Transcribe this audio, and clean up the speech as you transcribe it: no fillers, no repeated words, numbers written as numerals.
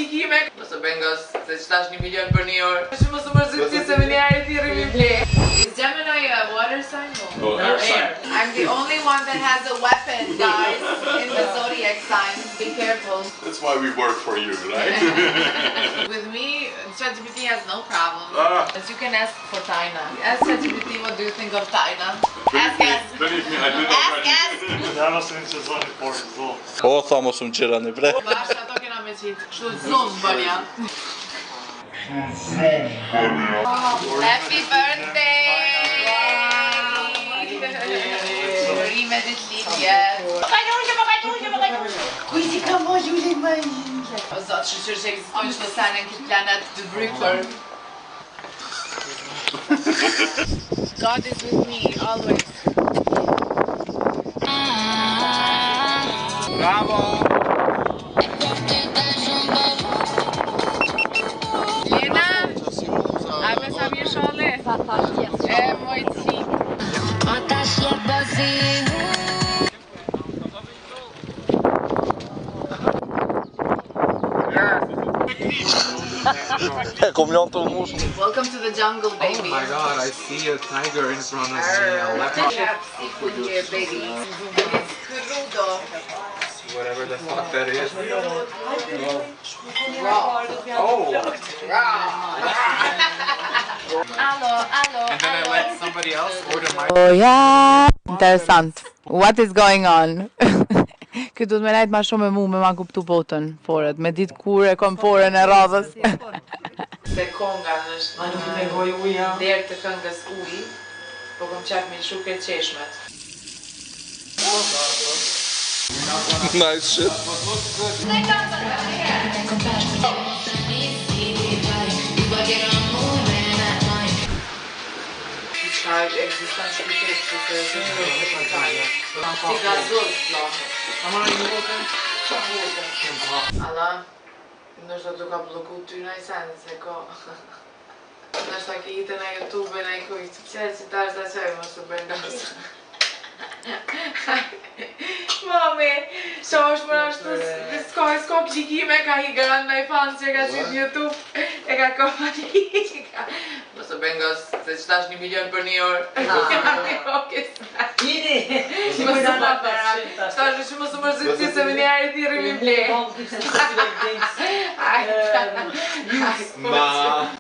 Qikime Mos e bengos, se qëta është 1 milion për 1 orë Shumë mos u mërzit që se me njerë të rrimi ble Is Gemini a water sign? No, air sign. I'm the only one that has a weapon, guys, in the zodiac sign. Be careful. That's why we work for you, right? With me, ChatGPT has no problem. As you can ask for Taina. Ask ChatGPT what do you think of Taina. Ask us. Believe me, I did already. Da mos më sezoni por zonë. Po, tha mos më qirani bre. Bashkë ato kena me qitë. Kështu zonë bënja. Happy birthday! Rime dit lidje. Kujti ka mo lullet më linke. O zotë, shqyqyr që eksistojnë që të sanë në këtë planet të brypër. God is with me, always. Bravo! Lena, a me sa mirë shole? E, moj qik. Welcome to the jungle, baby. Oh my god, I see a tiger in front of me. A leopard. We have seafood here, baby. It's crudo. Whatever the fuck that is. Raw. Oh! Allo. And then I let somebody else order my... Oh yeah. Interesant. What is going on? Ky duhet me lajt ma shumë me mu me ma kuptu botën, foret, me ditë kur e kom forën e radhës. Se konga është derë të këngës uji, po kom qaf me shuke qeshmet. Nice shit. Ka eksistan shpiket që se si gazoz, no. Alla, nështë të ka bloku ty në i sen, se ko... Nështë ta ki hitë në YouTube në i kujtë, qëllë që ta është da qaj, mos të bëjnë gasë. Mami, që është më nështë s'ko këshikime, ka hi gërën në i fanë që ka qitë YouTube, e ka komanika. Mos të bëjnë gasë, se qëta është 1 milion për 1 orë. Jini! Mos të më përra, qëta është shumë mos të mërzit që se me njerë ti rrimi ble. Ma...